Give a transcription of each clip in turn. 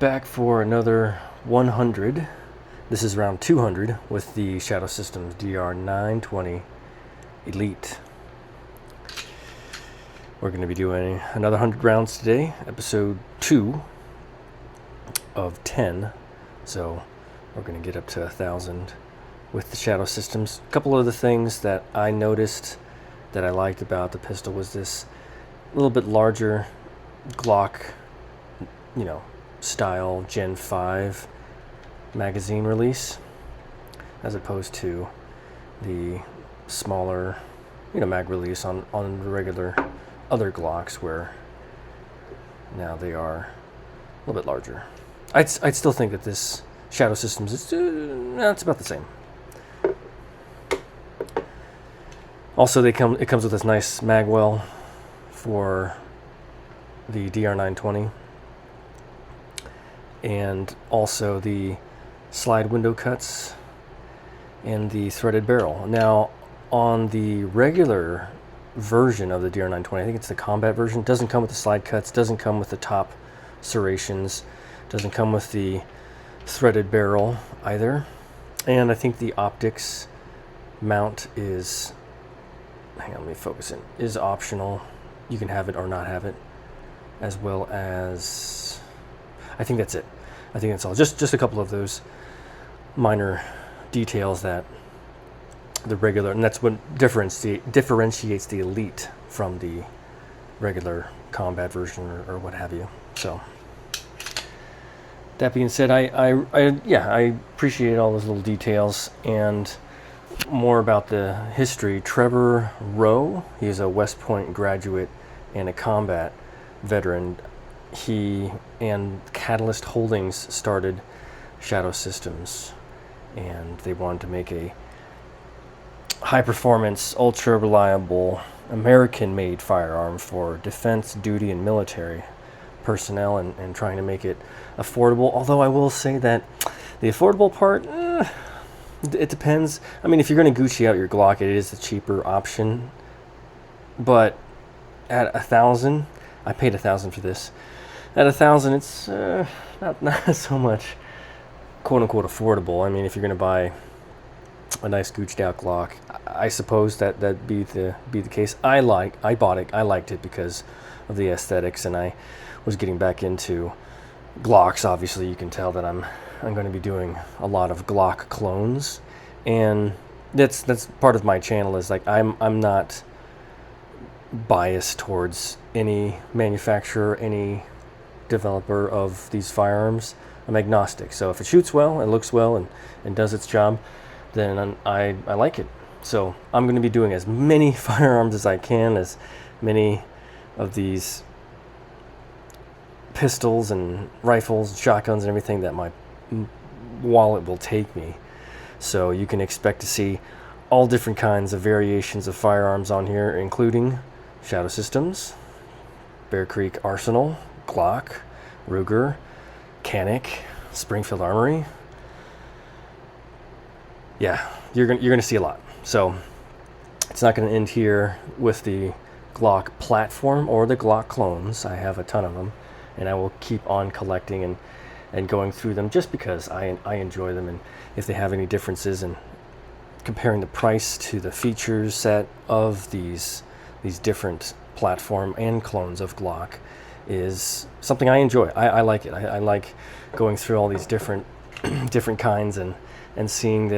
back for another 100. This is round 200 with the Shadow Systems DR920 Elite. We're going to be doing another 100 rounds today, episode 2 of 10. So we're going to get up to 1,000 with the Shadow Systems. A couple of the things that I noticed that I liked about the pistol was this little bit larger Glock, style Gen 5 magazine release, as opposed to the smaller, mag release on the regular other Glocks, where now they are a little bit larger. I'd still think that this Shadow Systems is it's about the same. Also, it comes with this nice magwell for the DR920, and also the slide window cuts and the threaded barrel. Now, on the regular version of the DR920, I think it's the combat version, it doesn't come with the slide cuts, doesn't come with the top serrations, doesn't come with the threaded barrel either. And I think the optics mount is, hang on, let me focus in, is optional. You can have it or not have it, as well as, I think that's it. I think that's all. Just a couple of those minor details that the regular, and that's what differentiates the Elite from the regular combat version or what have you. So that being said, I appreciate all those little details. And more about the history. Trevor Rowe, he's a West Point graduate and a combat veteran. He and Catalyst Holdings started Shadow Systems, and they wanted to make a high-performance, ultra-reliable, American-made firearm for defense, duty, and military personnel, and trying to make it affordable. Although I will say that the affordable part, it depends. I mean, if you're going to Gucci out your Glock, it is the cheaper option. But at 1,000, I paid 1,000 for this. At 1,000, it's not so much quote unquote affordable. I mean, if you're going to buy a nice Gucci'd out Glock, I suppose that'd be the case. I bought it. I liked it because of the aesthetics, and I was getting back into Glocks. Obviously, you can tell that I'm going to be doing a lot of Glock clones, and that's part of my channel. Is like I'm not biased towards any manufacturer, any developer of these firearms. I'm agnostic. So if it shoots well and looks well and does its job, then I like it. So I'm going to be doing as many firearms as I can, as many of these pistols and rifles and shotguns and everything that my wallet will take me. So you can expect to see all different kinds of variations of firearms on here, including Shadow Systems, Bear Creek Arsenal, Glock, Ruger, Canik, Springfield Armory. Yeah, you're gonna see a lot. So it's not going to end here with the Glock platform or the Glock clones. I have a ton of them, and I will keep on collecting and going through them just because I enjoy them. And if they have any differences in comparing the price to the feature set of these different platform and clones of Glock, is something I enjoy. I like it. I like going through all these different kinds and seeing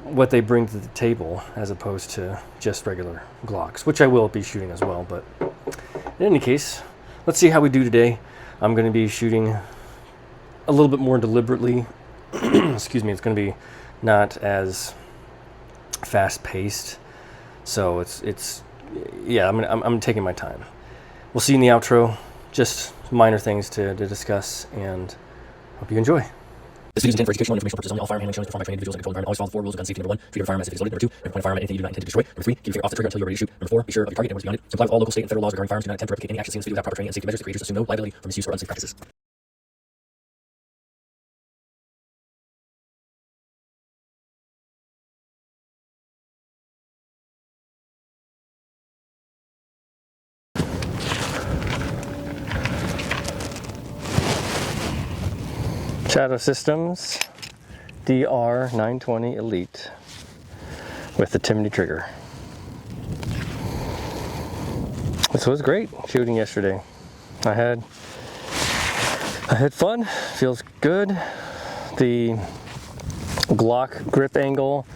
what they bring to the table, as opposed to just regular Glocks, which I will be shooting as well. But in any case, let's see how we do today. I'm going to be shooting a little bit more deliberately. Excuse me. It's going to be not as fast-paced. So I'm taking my time. We'll see you in the outro. Just minor things to discuss, and hope you enjoy. This video is intended for educational and informational purposes only. All firearm handling is performed by trained individuals in a controlled environment. Always follow the 4 rules of gun safety. Number 1, treat your firearm as if it is loaded. Number 2, never point a firearm at anything you do not intend to destroy. Number 3, keep your finger off the trigger until you're ready to shoot. Number 4, be sure of your target and what's beyond it. Comply with all local, state, and federal laws regarding firearms. Do not attempt to replicate any action seen in this video without proper training and safety measures. The creators assume no liability for misuse or unsafe practices. Shadow Systems DR920 Elite with the Timney trigger. This was great shooting yesterday. I had fun. Feels good. The Glock grip angle,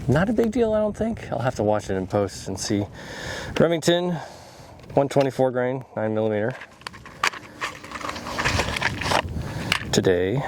not a big deal, I don't think. I'll have to watch it in post and see. Remington 124 grain 9mm today.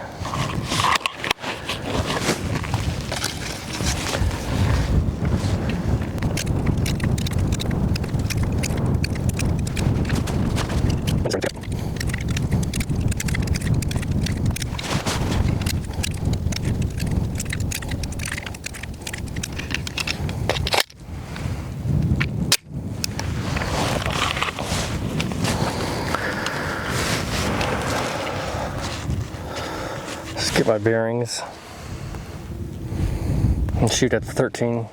Just get my bearings and shoot at the 13.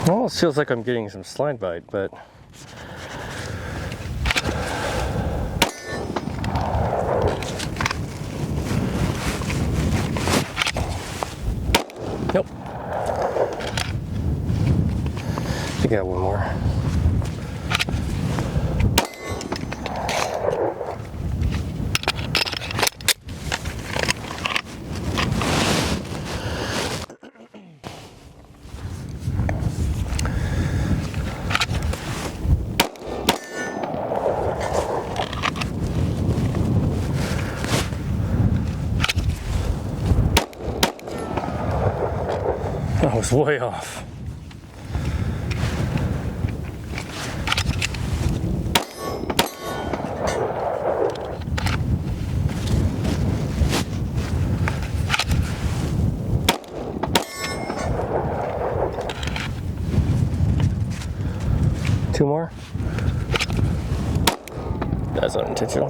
Almost feels like I'm getting some slide bite, but nope. I got one more. I was way off. Two more? That's unintentional.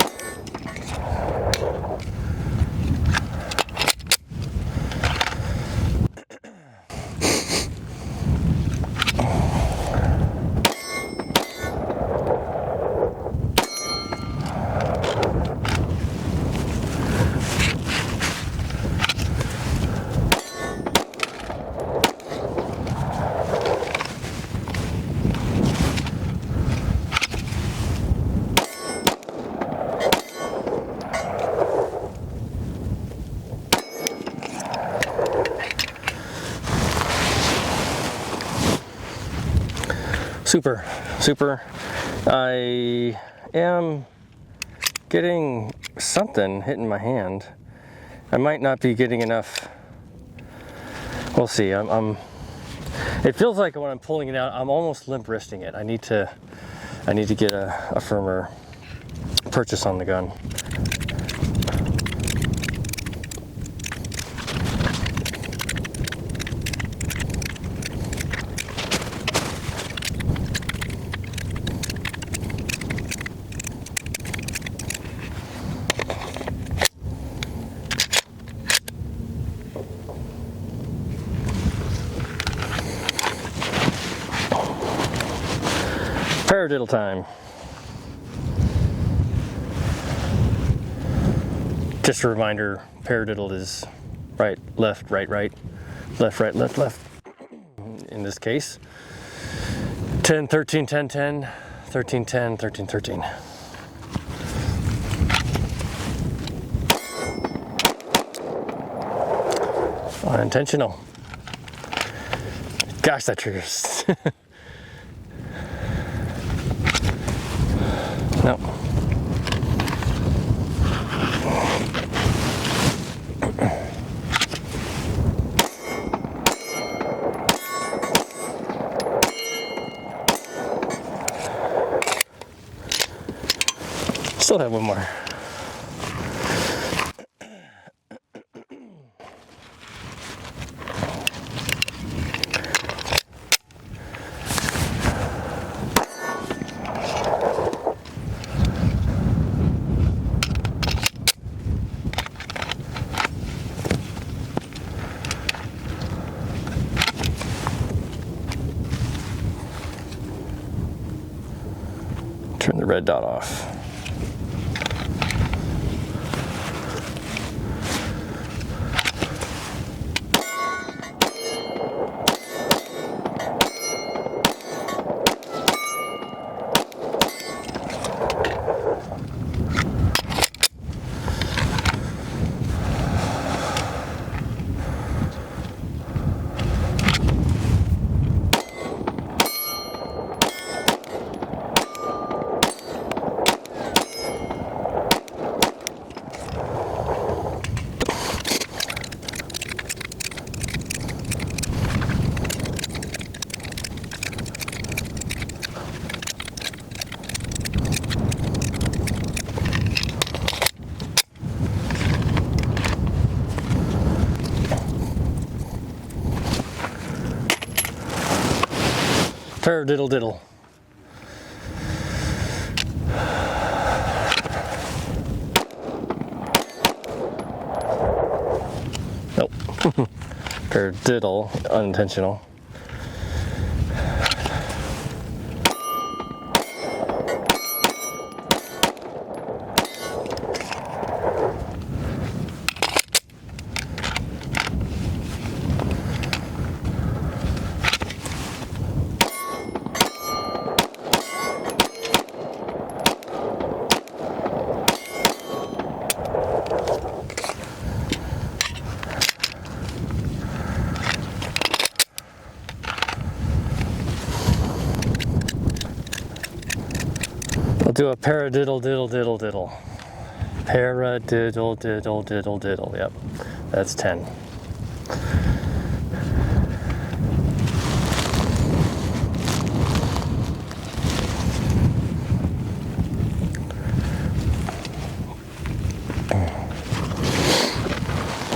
Super. I am getting something hitting my hand. I might not be getting enough. We'll see. It feels like when I'm pulling it out, I'm almost limp wristing it. I need to get a firmer purchase on the gun. Paradiddle time. Just a reminder, paradiddle is right, left, right, left, right, left, left. In this case, 10, 13, 10, 10, 13, 10, 13, 13. Unintentional. Gosh, that triggers. No. Still have one more. Turn the red dot off. Paradiddle diddle. Nope. Paradiddle, unintentional. I'll do a paradiddle diddle diddle diddle. Paradiddle diddle diddle diddle. Yep, that's 10.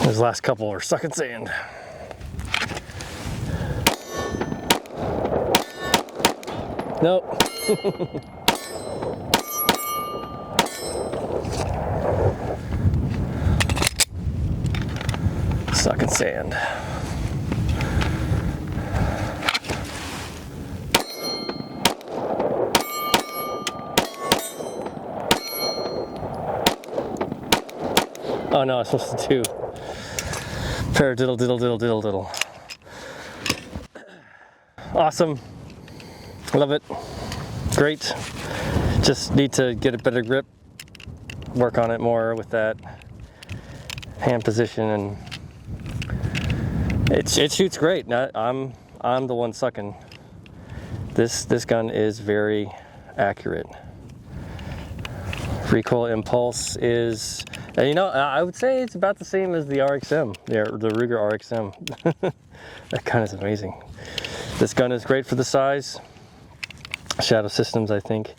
Those last couple are sucking sand. Nope. Sucking sand. Oh no, I'm supposed to do paradiddle diddle diddle diddle diddle. Awesome. Love it. Great. Just need to get a better grip. Work on it more with that hand position, and it shoots great. I'm the one sucking. This gun is very accurate. Recoil impulse is, and you know, I would say it's about the same as the RXM, the Ruger RXM. That gun is amazing. This gun is great for the size. Shadow Systems, I think,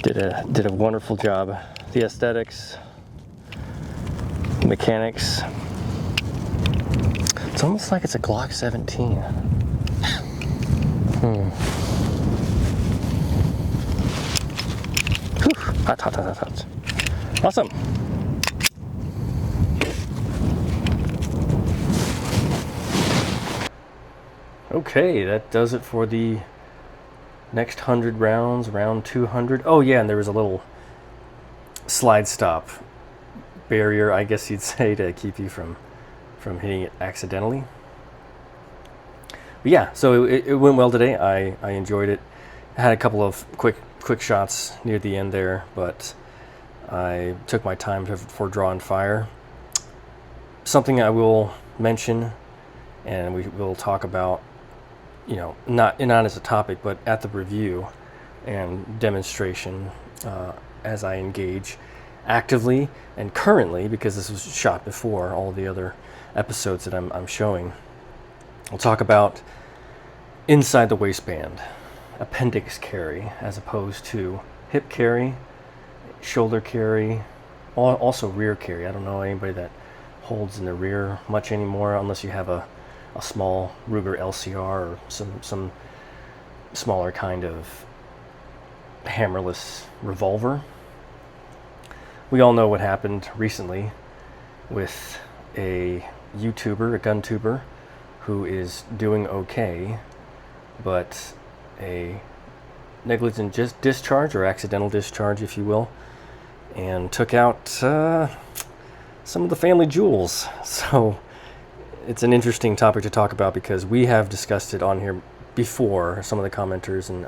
did a wonderful job. The aesthetics, mechanics. It's almost like it's a Glock 17. Whew. Hot, hot, hot, hot, hot. Awesome. Okay, that does it for the next 100 rounds, round 200. Oh yeah, and there was a little slide stop barrier, I guess you'd say, to keep you from hitting it accidentally. But yeah, so it went well today. I enjoyed it. I had a couple of quick shots near the end there, but I took my time for drawing fire. Something I will mention, and we will talk about, you know, not as a topic, but at the review and demonstration as I engage actively and currently, because this was shot before all the other episodes that I'm showing. We'll talk about inside the waistband, appendix carry, as opposed to hip carry, shoulder carry, also rear carry. I don't know anybody that holds in the rear much anymore, unless you have a small Ruger LCR or some smaller kind of hammerless revolver. We all know what happened recently with a YouTuber, a gun tuber, who is doing okay, but a negligent discharge, or accidental discharge, if you will, and took out some of the family jewels. So it's an interesting topic to talk about, because we have discussed it on here before. Some of the commenters and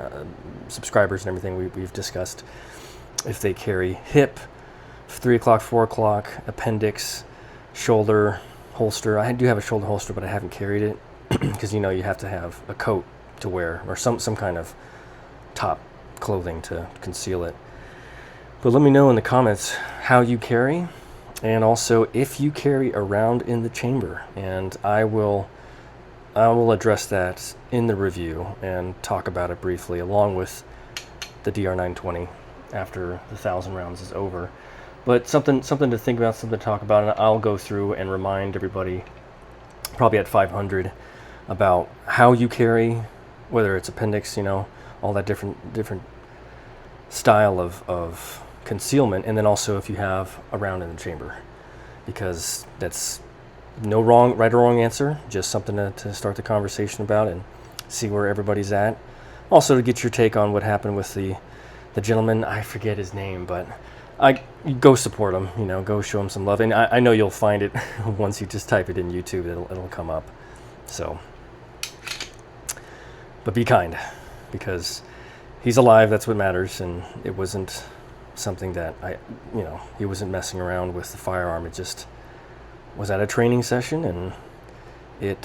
subscribers and everything, we've discussed if they carry hip, 3 o'clock, 4 o'clock, appendix, shoulder holster. I do have a shoulder holster, but I haven't carried it because you have to have a coat to wear, or some kind of top clothing to conceal it. But let me know in the comments how you carry, and also if you carry around in the chamber, and I will address that in the review and talk about it briefly, along with the DR920 after the 1,000 rounds is over. But something to think about, something to talk about, and I'll go through and remind everybody, probably at 500, about how you carry, whether it's appendix, all that different style of concealment, and then also if you have a round in the chamber, because that's no right or wrong answer, just something to start the conversation about and see where everybody's at. Also to get your take on what happened with the gentleman, I forget his name, but you go support him, go show him some love. And I know you'll find it once you just type it in YouTube, it'll come up. So, but be kind, because he's alive, that's what matters, and it wasn't something that he wasn't messing around with the firearm. It just was at a training session, and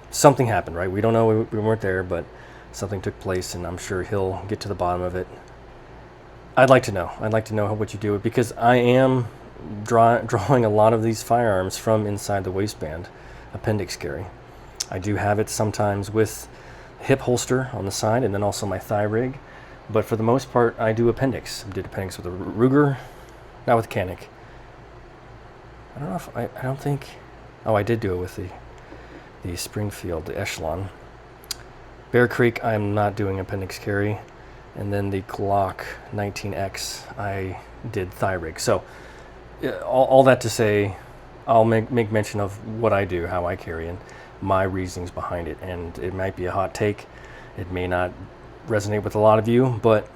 something happened, right? We don't know, we weren't there, but something took place, and I'm sure he'll get to the bottom of it. I'd like to know what you do, because I am drawing a lot of these firearms from inside the waistband, appendix carry. I do have it sometimes with hip holster on the side, and then also my thigh rig. But for the most part, I do appendix. I did appendix with a Ruger, not with Canik. I don't know if I don't think. Oh, I did do it with the Springfield, the Echelon. Bear Creek, I'm not doing appendix carry. And then the Glock 19X, I did thigh rig. So all that to say, I'll make mention of what I do, how I carry, and my reasonings behind it. And it might be a hot take. It may not resonate with a lot of you, but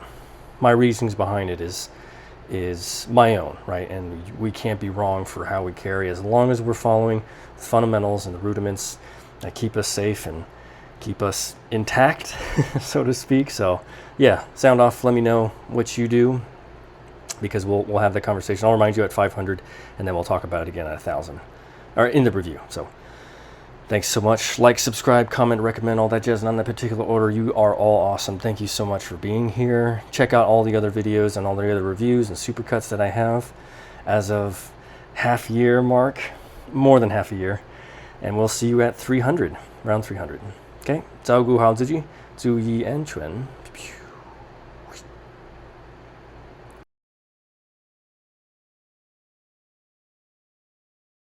my reasonings behind it is my own, right? And we can't be wrong for how we carry, as long as we're following the fundamentals and the rudiments that keep us safe and keep us intact, so to speak. So yeah, sound off, let me know what you do, because we'll have that conversation. I'll remind you at 500, and then we'll talk about it again at 1,000, or in the review. So thanks so much. Like, subscribe, comment, recommend, all that jazz, and on that particular order. You are all awesome. Thank you so much for being here. Check out all the other videos and all the other reviews and supercuts that I have as of half year mark, more than half a year, and we'll see you at 300, round 300. Okay, 照顾好自己，注意安全。